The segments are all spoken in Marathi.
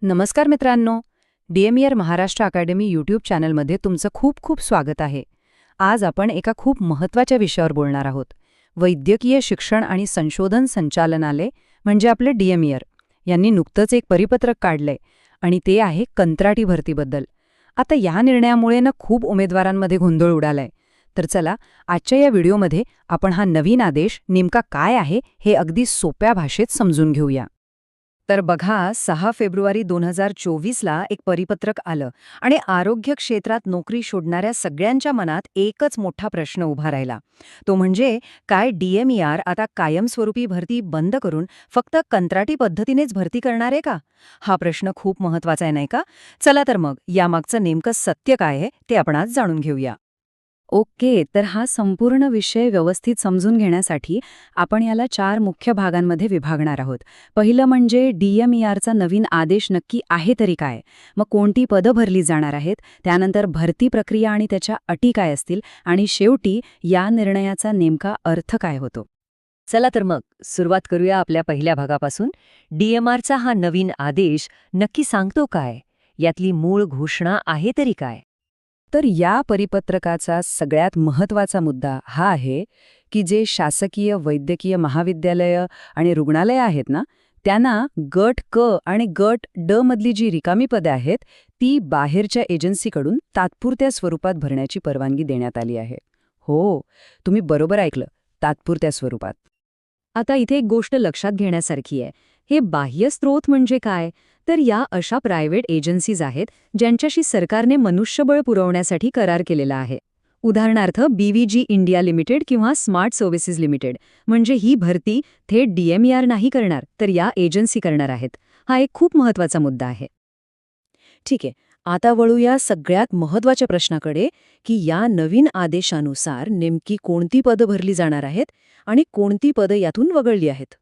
नमस्कार मित्रांनो, DMER महाराष्ट्र अकॅडमी यूट्यूब चॅनलमध्ये तुमचं खूप खूप स्वागत आहे. आज आपण एका खूप महत्त्वाच्या विषयावर बोलणार आहोत. वैद्यकीय शिक्षण आणि संशोधन संचालनालय म्हणजे आपले DMER यांनी नुकतंच एक परिपत्रक काढलंय आणि ते आहे कंत्राटी भरतीबद्दल. आता या निर्णयामुळे खूप उमेदवारांमध्ये गोंधळ उडालाय. तर चला, आजच्या या व्हिडिओमध्ये आपण हा नवीन आदेश नेमका काय आहे हे अगदी सोप्या भाषेत समजून घेऊया. तर बघा, 6 फेब्रुवारी 2024ला एक परिपत्रक आलं आणि आरोग्य क्षेत्रात नोकरी शोधणाऱ्या सगळ्यांच्या मनात एकच मोठा प्रश्न उभा राहिला. तो म्हणजे काय DMER आता कायमस्वरूपी भरती बंद करून फक्त कंत्राटी पद्धतीनेच भरती करणार आहे का? हा प्रश्न खूप महत्वाचा आहे, नाही का? चला तर मग यामागचं नेमकं सत्य काय आहे ते आपण आज जाणून घेऊया. ओके, तर हा संपूर्ण विषय व्यवस्थित समजून घेण्यासाठी आपण याला 4 मुख्य भागांमध्ये विभागणार आहोत. पहिलं म्हणजे DMERचा नवीन आदेश नक्की आहे तरी काय? मग कोणती पदं भरली जाणार आहेत? त्यानंतर भरती प्रक्रिया आणि त्याच्या अटी काय असतील? आणि शेवटी या निर्णयाचा नेमका अर्थ काय होतो? चला तर मग सुरुवात करूया आपल्या पहिल्या भागापासून. DMRचा हा नवीन आदेश नक्की सांगतो काय? यातली मूळ घोषणा आहे तरी काय? तर या परिपत्रकाचा सगळ्यात महत्त्वाचा मुद्दा हा आहे की जे शासकीय वैद्यकीय महाविद्यालयं आणि रुग्णालयं आहेत ना, त्यांना गट क आणि गट ड मधली जी रिकामी पदे आहेत ती बाहेरच्या एजन्सीकडून तात्पुरत्या स्वरूपात भरण्याची परवानगी देण्यात आली आहे. हो, तुम्ही बरोबर ऐकलं, तात्पुरत्या स्वरूपात. आता इथे एक गोष्ट लक्षात घेण्यासारखी आहे. हे बाह्य स्रोत म्हणजे काय? तर या अशा प्रायव्हेट एजन्सीज आहेत ज्यांच्याशी सरकारने मनुष्यबळ पुरवण्यासाठी करार केलेला आहे. उदाहरणार्थ BVG इंडिया लिमिटेड किंवा स्मार्ट सर्व्हिसेस लिमिटेड. म्हणजे ही भरती थेट DMER नाही करणार, तर या एजन्सी करणार आहेत. हा एक खूप महत्त्वाचा मुद्दा आहे. ठीक आहे, आता वळूया सगळ्यात महत्त्वाच्या प्रश्नाकडे की या नवीन आदेशानुसार नेमकी कोणती पदं भरली जाणार आहेत आणि कोणती पदं यातून वगळली आहेत.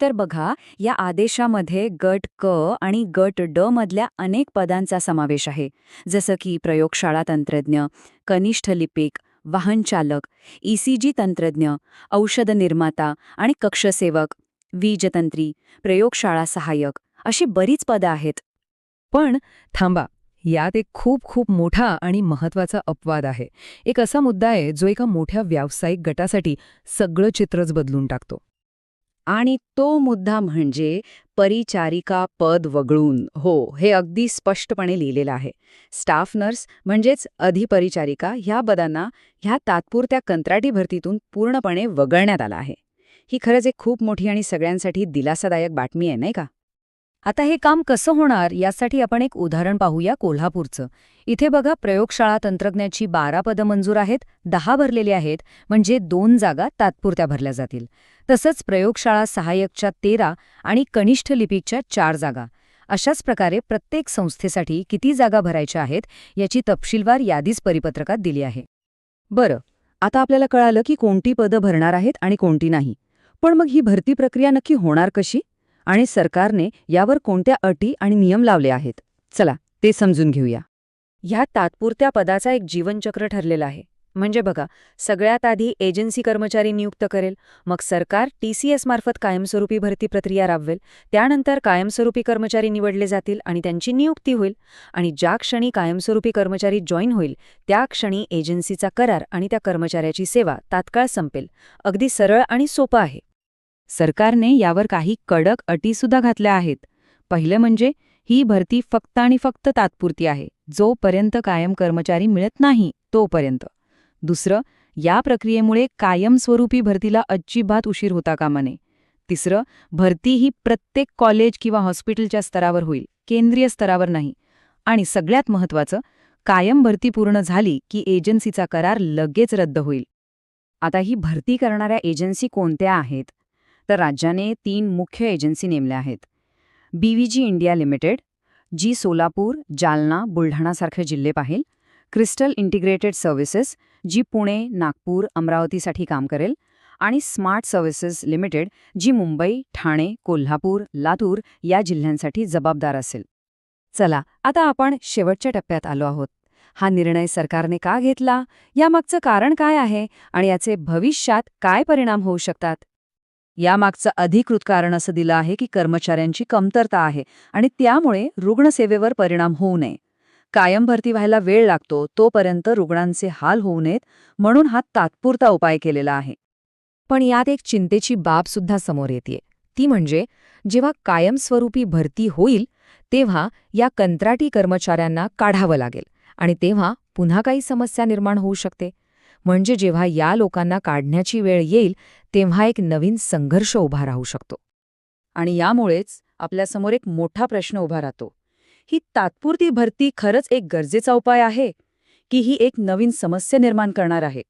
तर बघा, या आदेशामध्ये गट क आणि गट ड मधल्या अनेक पदांचा समावेश आहे, जसं की प्रयोगशाळा तंत्रज्ञ, कनिष्ठ लिपिक, वाहनचालक, ECG तंत्रज्ञ, औषध निर्माता आणि कक्षसेवक, वीजतंत्री, प्रयोगशाळा सहाय्यक अशी बरीच पदं आहेत. पण थांबा, यात एक खूप खूप मोठा आणि महत्त्वाचा अपवाद आहे. एक असा मुद्दा आहे जो एका मोठ्या व्यावसायिक गटासाठी सगळं चित्रच बदलून टाकतो. आणि तो मुद्दा म्हणजे परिचारिका पद वगळून. हो, हे अगदी स्पष्टपणे लिहिलेलं आहे. स्टाफ नर्स म्हणजेच अधिपरिचारिका ह्या पदांना ह्या तात्पुरत्या कंत्राटी भरतीतून पूर्णपणे वगळण्यात आलं आहे. ही खरंच एक खूप मोठी आणि सगळ्यांसाठी दिलासादायक बातमी आहे, नाही का? आता हे काम कसं होणार यासाठी आपण एक उदाहरण पाहूया, कोल्हापूरचं. इथे बघा, प्रयोगशाळा तंत्रज्ञाची 12 पदं मंजूर आहेत, 10 भरलेली आहेत, म्हणजे 2 जागा तात्पुरत्या भरल्या जातील. तसंच प्रयोगशाळा सहाय्यकच्या 13 आणि कनिष्ठ लिपिकच्या 4 जागा. अशाच प्रकारे प्रत्येक संस्थेसाठी किती जागा भरायच्या आहेत याची तपशीलवार यादीच परिपत्रकात दिली आहे. बरं, आता आपल्याला कळालं की कोणती पदं भरणार आहेत आणि कोणती नाही. पण मग ही भरती प्रक्रिया नक्की होणार कशी? आणि सरकारने यावर कोणत्या अटी आणि नियम लावले आहेत? चला, ते समजून घेऊया. ह्या तात्पुरत्या पदाचा एक जीवनचक्र ठरलेलं आहे. म्हणजे बघा, सगळ्यात आधी एजन्सी कर्मचारी नियुक्त करेल, मग सरकार TCS मार्फत कायमस्वरूपी भरती प्रक्रिया राबवेल, त्यानंतर कायमस्वरूपी कर्मचारी निवडले जातील आणि त्यांची नियुक्ती होईल. आणि ज्या क्षणी कायमस्वरूपी कर्मचारी जॉईन होईल त्या क्षणी एजन्सीचा करार आणि त्या कर्मचाऱ्याची सेवा तात्काळ संपेल. अगदी सरळ आणि सोपं आहे. सरकारने यावर काही कडक अटीसुद्धा घातल्या आहेत. पहिलं म्हणजे ही भरती फक्त आणि फक्त तात्पुरती आहे, जोपर्यंत कायम कर्मचारी मिळत नाही तोपर्यंत. दुसरं, या प्रक्रियेमुळे कायमस्वरूपी भरतीला अजिबात उशीर होता कामा नये. तिसरं, भरती ही प्रत्येक कॉलेज किंवा हॉस्पिटलच्या स्तरावर होईल, केंद्रीय स्तरावर नाही. आणि सगळ्यात महत्त्वाचं, कायम भरती पूर्ण झाली की एजन्सीचा करार लगेच रद्द होईल. आता ही भरती करणाऱ्या एजन्सी कोणत्या आहेत? तर राज्याने 3 मुख्य एजन्सी नेमल्या आहेत. BVG इंडिया लिमिटेड, जी सोलापूर, जालना, बुलढाणासारखे जिल्हे पाहिल. क्रिस्टल इंटिग्रेटेड सर्व्हिसेस, जी पुणे, नागपूर, अमरावतीसाठी काम करेल. आणि स्मार्ट सर्व्हिसेस लिमिटेड, जी मुंबई, ठाणे, कोल्हापूर, लातूर या जिल्ह्यांसाठी जबाबदार असेल. चला, आता आपण शेवटच्या टप्प्यात आलो आहोत. हा निर्णय सरकारने का घेतला? यामागचं कारण काय आहे आणि याचे भविष्यात काय परिणाम होऊ शकतात? यामागचं अधिकृत कारण असं दिलं आहे की कर्मचाऱ्यांची कमतरता आहे आणि त्यामुळे रुग्णसेवेवर परिणाम होऊ नये. कायम भरती व्हायला वेळ लागतो तोपर्यंत रुग्णांचे हाल होऊ नयेत म्हणून हा तात्पुरता उपाय केलेला आहे. पण यात एक चिंतेची बाब सुद्धा समोर येते. ती म्हणजे जेव्हा कायमस्वरूपी भरती होईल तेव्हा या कंत्राटी कर्मचाऱ्यांना काढावं लागेल आणि तेव्हा पुन्हा काही समस्या निर्माण होऊ शकते. म्हणजे जेव्हा या लोकांना काढण्याची वेळ येईल तेव्हा एक नवीन संघर्ष उभा राहू शकतो. आणि यामुळेच आपल्यासमोर एक मोठा प्रश्न उभा राहतो. ही तात्पुरती भरती खरंच एक गरजेचा उपाय आहे की ही एक नवीन समस्या निर्माण करणार आहे?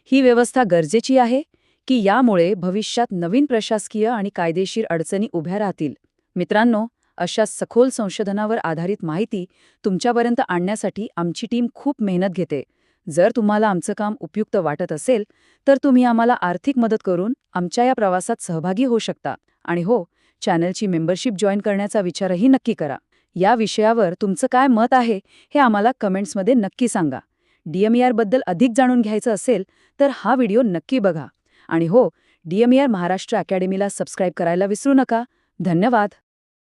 ही व्यवस्था गरजेची आहे की यामुळे भविष्यात नवीन प्रशासकीय आणि कायदेशीर अडचणी उभ्या राहतील? मित्रांनो, अशा सखोल संशोधनावर आधारित माहिती तुमच्यापर्यंत आणण्यासाठी आमची टीम खूप मेहनत घेते. जर तुम्हाला आमचं काम उपयुक्त वाटत असेल तर तुम्ही आम्हाला आर्थिक मदत करून आमच्या या प्रवासात सहभागी होऊ शकता. आणि हो, चॅनलची मेंबरशिप जॉईन करण्याचा विचारही नक्की करा. या विषयावर तुमचं काय मत आहे हे आम्हाला कमेंट्समध्ये नक्की सांगा. DMER बद्दल अधिक जाणून घ्यायचं असेल तर हा व्हिडिओ नक्की बघा. आणि हो, DMER महाराष्ट्र अकॅडमीला सबस्क्राईब करायला विसरू नका. धन्यवाद.